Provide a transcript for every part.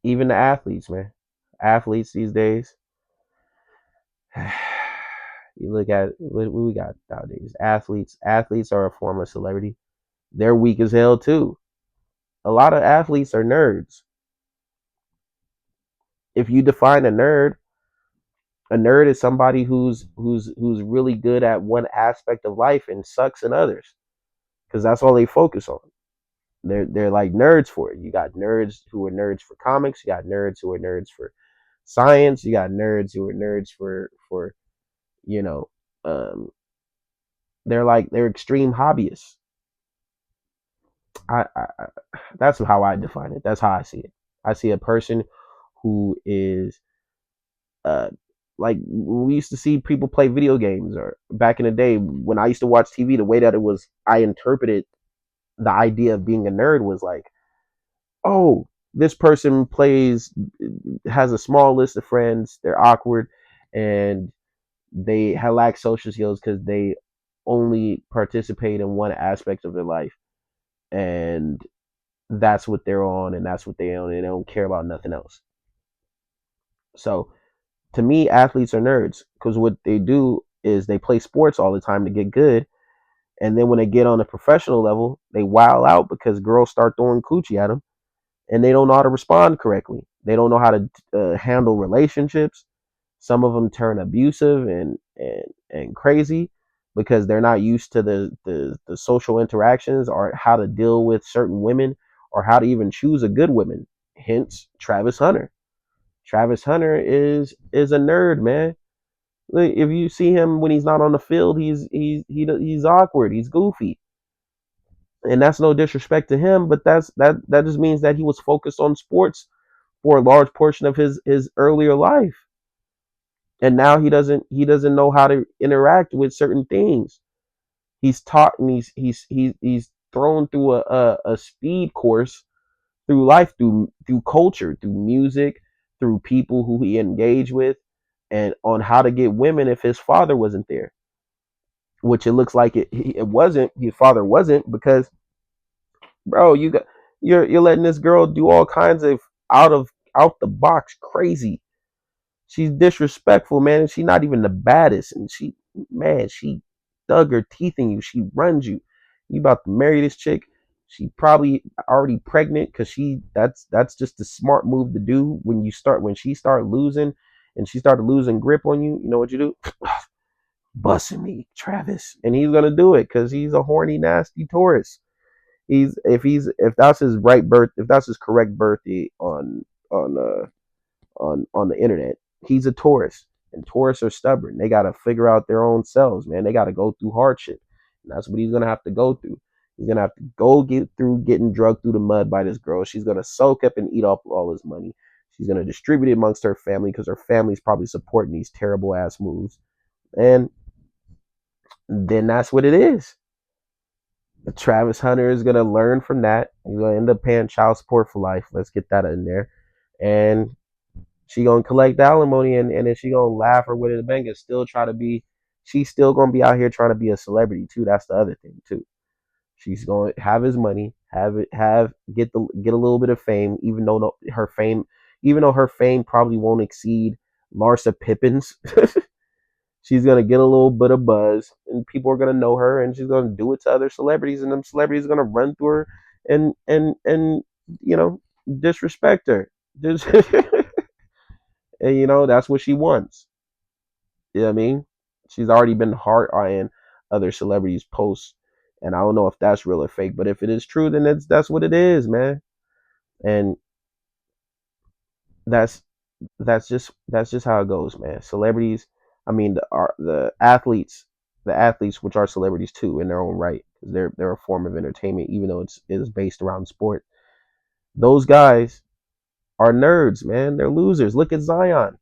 Even the athletes, man. Athletes these days. You look at what we got nowadays. Athletes are a form of celebrity. They're weak as hell too. A lot of athletes are nerds. If you define a nerd is somebody who's really good at one aspect of life and sucks in others because that's all they focus on. They're like nerds for it. You got nerds who are nerds for comics. You got nerds who are nerds for science. You got nerds who are nerds for you know um, they're extreme hobbyists. I that's how I define it. That's how I see it. I see a person who is uh like we used to see people play video games or back in the day when I used to watch TV, the way that it was I interpreted the idea of being a nerd was like, oh, this person plays has a small list of friends, they're awkward and they lack social skills because they only participate in one aspect of their life and that's what they're on and that's what they own and they don't care about nothing else. So to me, athletes are nerds because what they do is they play sports all the time to get good. And then when they get on a professional level, they wow out because girls start throwing coochie at them and they don't know how to respond correctly. They don't know how to handle relationships. Some of them turn abusive and crazy because they're not used to the social interactions or how to deal with certain women or how to even choose a good woman. Hence, Travis Hunter. Travis Hunter is a nerd, man. Like, if you see him when he's not on the field, he's awkward, he's goofy, and that's no disrespect to him, but that just means that he was focused on sports for a large portion of his earlier life, and now he doesn't know how to interact with certain things. He's taught and he's thrown through a speed course through life, through culture, through music, through people who he engaged with, and on how to get women if his father wasn't there, which it looks like it wasn't. His father wasn't because, bro, you're letting this girl do all kinds of out of out the box crazy. She's disrespectful, man, and she's not even the baddest. And she dug her teeth in you. She runs you. You about to marry this chick. She probably already pregnant because that's just a smart move to do when she start losing and she started losing grip on you. You know what you do? Busting me, Travis, and he's gonna do it because he's a horny, nasty Taurus. If that's his right birth, if that's his correct birthday on on the internet. He's a Taurus, and Taurus are stubborn. They got to figure out their own selves, man. They got to go through hardship, and that's what he's gonna have to go through. He's gonna have to go get through getting drugged through the mud by this girl. She's gonna soak up and eat up all his money. She's gonna distribute it amongst her family because her family's probably supporting these terrible ass moves, and then that's what it is. Travis Hunter is gonna learn from that. He's gonna end up paying child support for life. Let's get that in there, and she gonna collect alimony and then she gonna laugh her way to the bank and still try to be. She's still gonna be out here trying to be a celebrity too. That's the other thing too. She's gonna have his money, get a little bit of fame, even though her fame probably won't exceed Larsa Pippen's. She's gonna get a little bit of buzz, and people are gonna know her, and she's gonna do it to other celebrities, and them celebrities are gonna run through her and you know disrespect her. Just and that's what she wants. You know what I mean? She's already been hard eyeing other celebrities' posts, and I don't know if that's real or fake. But if it is true, then that's what it is, man. And that's that's just how it goes, man. Celebrities, I mean, the athletes, which are celebrities too in their own right, because they're a form of entertainment, even though it is based around sport. Those guys are nerds, man. They're losers. Look at Zion.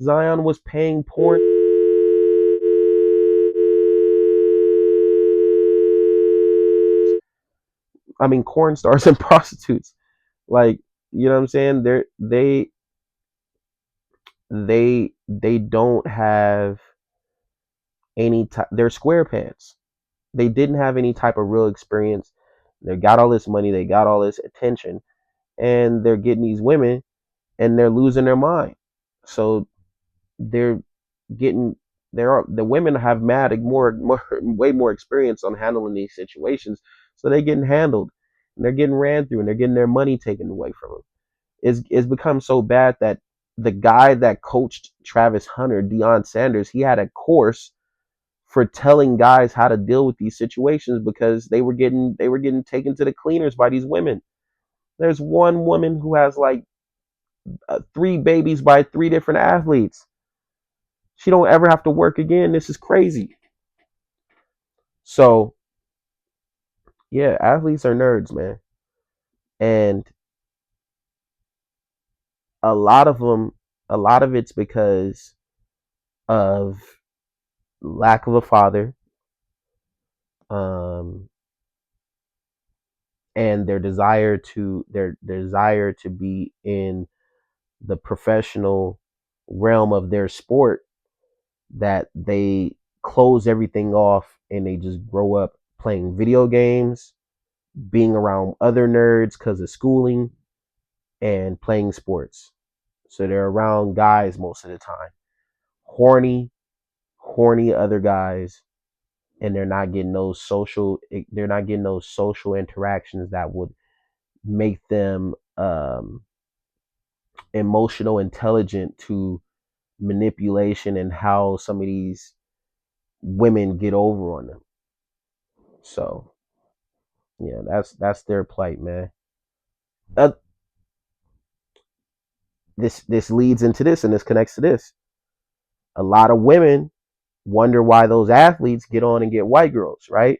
Zion was paying porn. I mean, corn stars and prostitutes. Like, you know what I'm saying? They don't have any type. They're square pants. They didn't have any type of real experience. They got all this money. They got all this attention, and they're getting these women. and they're losing their mind. So they're getting there are the women have mad more way more experience on handling these situations, so they're getting handled and they're getting ran through and they're getting their money taken away from them. It's become so bad that the guy that coached Travis Hunter, Deion Sanders, he had a course for telling guys how to deal with these situations because they were getting taken to the cleaners by these women. There's one woman who has like three babies by three different athletes. She don't ever have to work again. This is crazy. So yeah, athletes are nerds, man, and a lot of them, a lot of it's because of lack of a father, um, and their desire to be in the professional realm of their sport, that they close everything off and they just grow up playing video games, being around other nerds because of schooling, and playing sports. So they're around guys most of the time, horny, horny other guys, and they're not getting those social interactions that would make them emotional intelligent to manipulation and how some of these women get over on them. So yeah, that's their plight, man. Uh, this leads into this, and this connects to this. A lot of women wonder why those athletes get on and get white girls, right?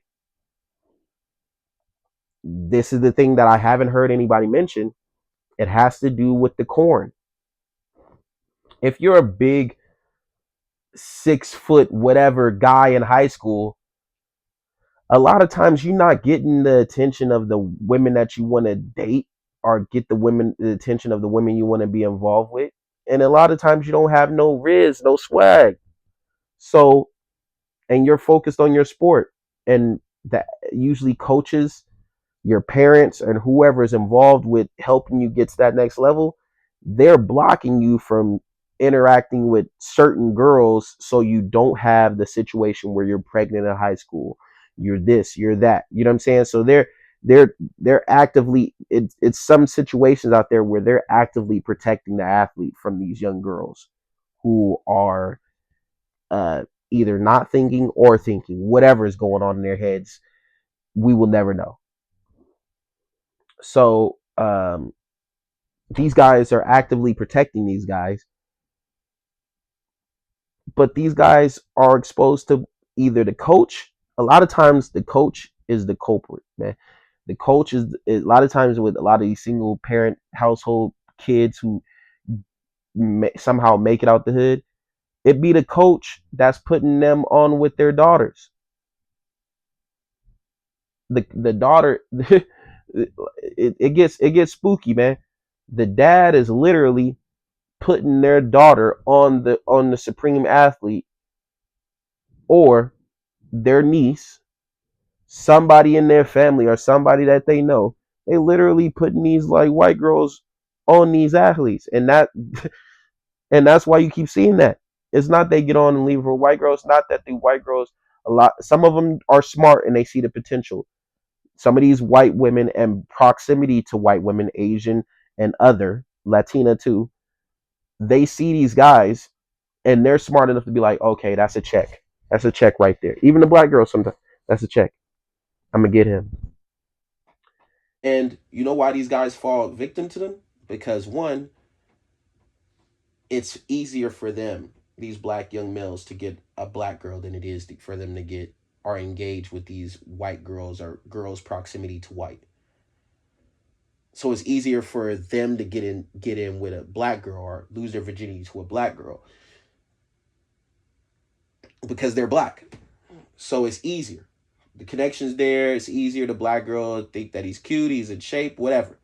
This is the thing that I haven't heard anybody mention. It has to do with the corn. If you're a big 6 foot whatever guy in high school, a lot of times you're not getting the attention of the women that you want to date, or get the attention of the women you want to be involved with. And a lot of times you don't have no riz, no swag. So, and you're focused on your sport, and that usually coaches, your parents, and whoever is involved with helping you get to that next level, they're blocking you from interacting with certain girls, so you don't have the situation where you're pregnant in high school, you're this, you're that, you know what I'm saying? So they're actively, it's some situations out there where they're actively protecting the athlete from these young girls who are uh either not thinking or thinking, whatever is going on in their heads, we will never know. So these guys are actively protecting these guys, but these guys are exposed to either the coach. A lot of times, the coach is the culprit, man. The coach is a lot of times with a lot of these single parent household kids who somehow make it out the hood. It be the coach that's putting them on with their daughters. The daughter, it gets spooky, man. The dad is literally putting their daughter on the supreme athlete, or their niece, somebody in their family or somebody that they know. They literally putting these like white girls on these athletes, and that's why you keep seeing that. It's not they get on and leave for white girls. Not that the white girls, a lot, some of them are smart and they see the potential. Some of these white women and proximity to white women, Asian and other Latina too, they see these guys and they're smart enough to be like, okay, that's a check. That's a check right there. Even the black girls sometimes, that's a check. I'm gonna get him. And you know why these guys fall victim to them? Because one, it's easier for them, these black young males, to get a black girl than it is for them to get or engage with these white girls or girls proximity to white. So it's easier for them to get in with a black girl or lose their virginity to a black girl because they're black. So it's easier. The connection's there. It's easier. The black girl think that he's cute, he's in shape, whatever.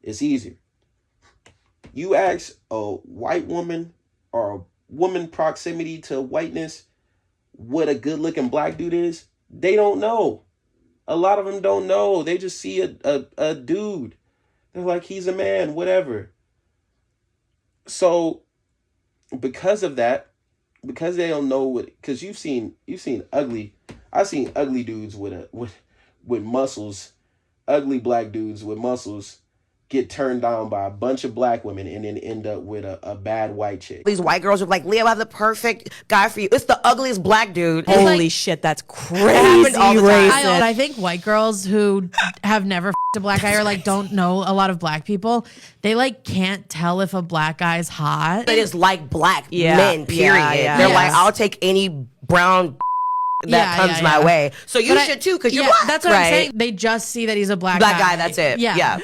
It's easier. You ask a white woman or a woman proximity to whiteness what a good looking black dude is, they don't know. A lot of them don't know. They just see a dude. They're like, he's a man, whatever. So because of that, because they don't know what, because you've seen ugly, I've seen ugly dudes with muscles, ugly black dudes with muscles get turned down by a bunch of black women and then end up with a bad white chick. These white girls are like, Leo, I have the perfect guy for you. It's the ugliest black dude. Holy like, shit, that's crazy all the time. racist. I think white girls who have never f***ed a black guy or like don't know a lot of black people, they like can't tell if a black guy's hot. They just like black Yeah, men, period. yeah, They're yes. like, I'll take any brown that comes my way. So you should too, because you're black. That's what I'm saying. They just see that he's a black guy, that's it. Yeah.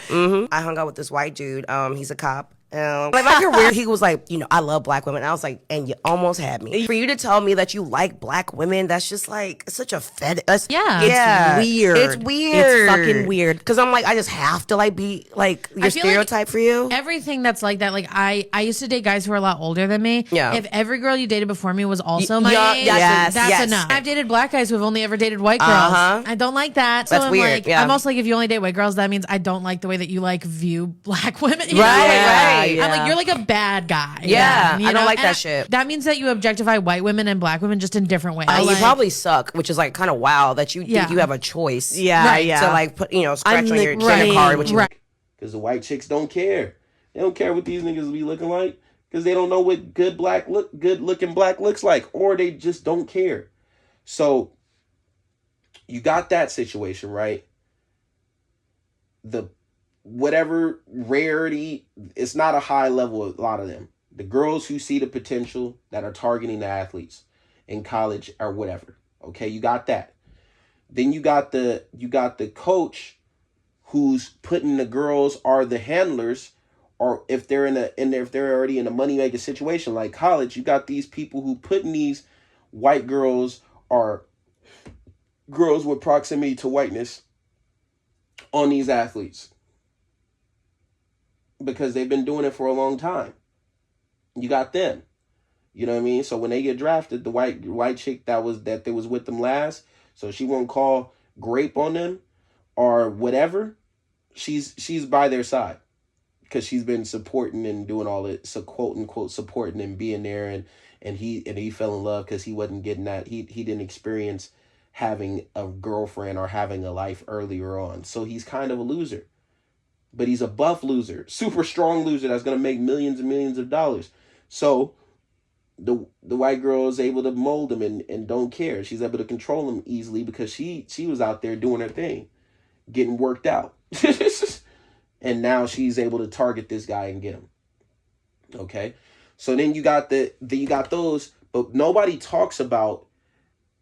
I hung out with this white dude. He's a cop. Like my career, he was like, you know, I love black women. I was like, and you almost had me. For you to tell me that you like black women, that's just like such a fetish. Yeah. It's weird. It's weird. It's fucking weird. Because I'm like, I just have to like be like your stereotype for you. Everything that's like that, like I used to date guys who were a lot older than me. Yeah. If every girl you dated before me was also my age, yes, that's yes. enough. I've dated black guys who have only ever dated white girls. I don't like that. So That's I'm weird, like, yeah. I'm also like, if you only date white girls, that means I don't like the way that you like view black women. You Right, know? right. I'm like, you're like a bad guy. Yeah, you I don't know? like And that shit. That means that you objectify white women and black women just in different ways. You Like- probably suck, which is like kind of wild that you think you have a choice. Yeah, Right. yeah. To like put, you know, scratch on your right, card. What you right. Because the white chicks don't care. They don't care what these niggas be looking like. Because they don't know what good looking black looks like. Or they just don't care. So you got that situation, right? The whatever rarity, it's not a high level, a lot of them. The girls who see the potential that are targeting the athletes in college or whatever. Okay, you got that. Then you got the coach who's putting the girls or the handlers, or if they're if they're already in a money making situation like college, you got these people who putting these white girls or girls with proximity to whiteness on these athletes because they've been doing it for a long time. You got them. You know what I mean? So when they get drafted, the white chick that was with them last, so she won't call grape on them or whatever, she's by their side because she's been supporting and doing all it, so quote unquote supporting and being there, and he fell in love because he wasn't getting that, he didn't experience having a girlfriend or having a life earlier on, so he's kind of a loser. But he's a buff loser, super strong loser that's gonna make millions and millions of dollars. So the white girl is able to mold him and don't care. She's able to control him easily because she was out there doing her thing, getting worked out. And now she's able to target this guy and get him. Okay? So then you got those, but nobody talks about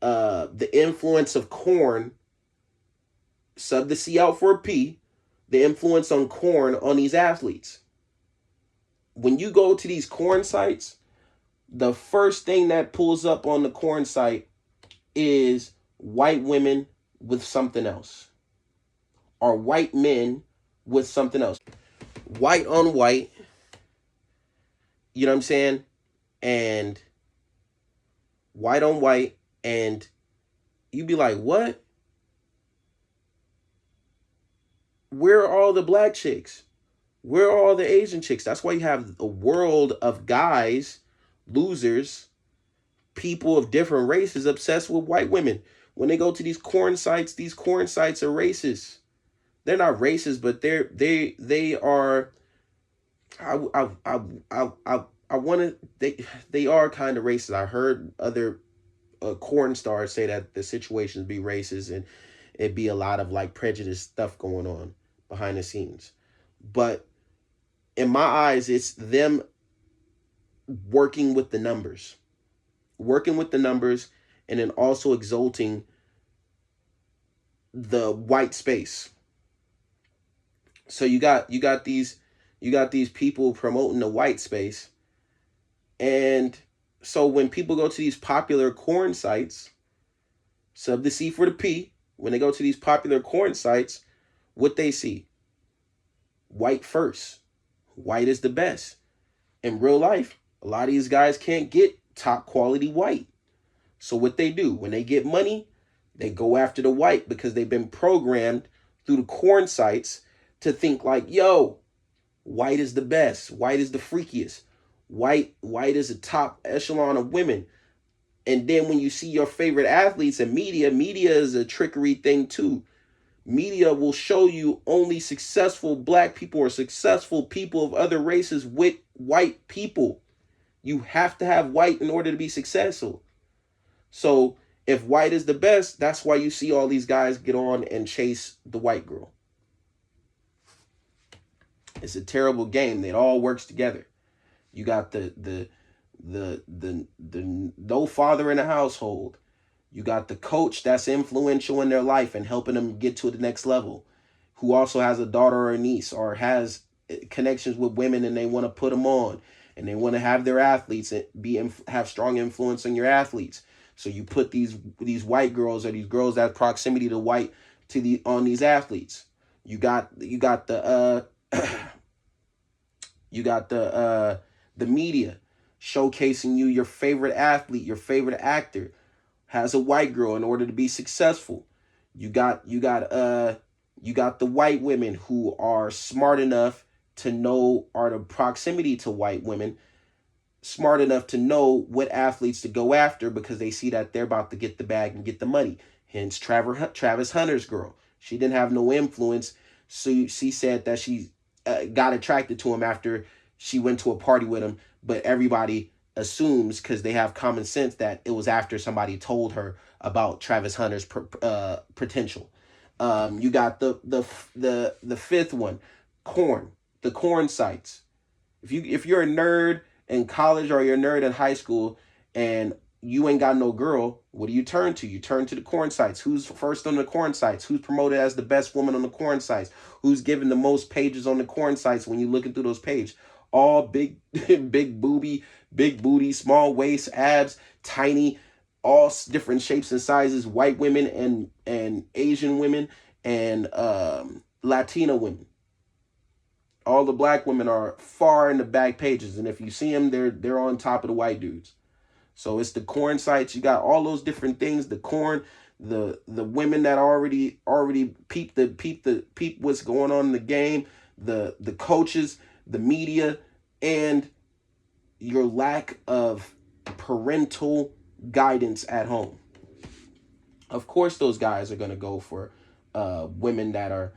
the influence of corn, sub the C out for a P, the influence on corn on these athletes. When you go to these corn sites, the first thing that pulls up on the corn site is white women with something else, or white men with something else. White on white, you know what I'm saying? And white on white, and you be like, what? Where are all the black chicks? Where are all the Asian chicks? That's why you have a world of guys, losers, people of different races obsessed with white women. When they go to these corn sites are racist. They're not racist, but they are. They are kind of racist. I heard other corn stars say that the situations be racist and it be a lot of like prejudice stuff going on behind the scenes. But in my eyes, it's them working with the numbers, and then also exalting the white space. So you got these people promoting the white space. And so when people go to these popular corn sites, sub the C for the P, when they go to these popular corn sites, what they see? White first. White is the best. In real life, a lot of these guys can't get top quality white. So what they do, when they get money, they go after the white because they've been programmed through the corn sites to think like, yo, white is the best. White is the freakiest. White is a top echelon of women. And then when you see your favorite athletes in media is a trickery thing too. Media will show you only successful black people or successful people of other races with white people. You have to have white in order to be successful. So if white is the best, that's why you see all these guys get on and chase the white girl. It's a terrible game. It all works together. You got the no father in the household. You got the coach that's influential in their life and helping them get to the next level, who also has a daughter or a niece or has connections with women and they want to put them on and they want to have their athletes have strong influence on your athletes. So you put these white girls or these girls that proximity to white on these athletes. You got the you got the media showcasing your favorite athlete, your favorite actor has a white girl in order to be successful. You got the white women who are smart enough to know, are the proximity to white women, smart enough to know what athletes to go after because they see that they're about to get the bag and get the money. Hence Travis Hunter's girl. She didn't have no influence. So she said that she got attracted to him after she went to a party with him. But everybody assumes, because they have common sense, that it was after somebody told her about Travis Hunter's potential. You got the fifth one, the corn sites. If you're a nerd in college or you're a nerd in high school and you ain't got no girl, what do you turn to? You turn to the corn sites. Who's first on the corn sites? Who's promoted as the best woman on the corn sites? Who's given the most pages on the corn sites when you're looking through those pages? All big, big booty, small waist, abs, tiny, all different shapes and sizes, white women and Asian women and Latina women. All the black women are far in the back pages, and if you see them, they're on top of the white dudes. So it's the corn sites. You got all those different things. The corn, the women that already peep what's going on in the game. The coaches, the media, and your lack of parental guidance at home. Of course, those guys are gonna go for women that are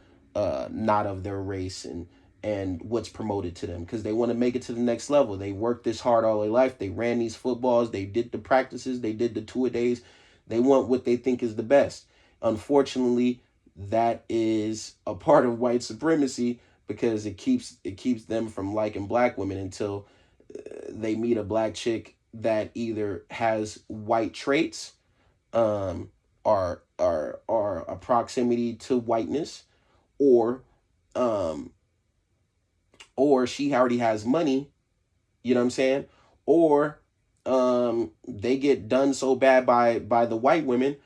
not of their race and what's promoted to them because they want to make it to the next level. They worked this hard all their life. They ran these footballs. They did the practices. They did the 2-a-days. They want what they think is the best. Unfortunately, that is a part of white supremacy because it keeps them from liking black women until they meet a black chick that either has white traits, are a proximity to whiteness, or she already has money, you know what I'm saying? Or they get done so bad by the white women,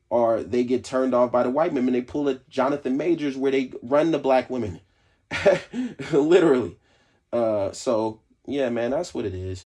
or they get turned off by the white women. They pull a Jonathan Majors where they run the black women, literally. So yeah, man, that's what it is.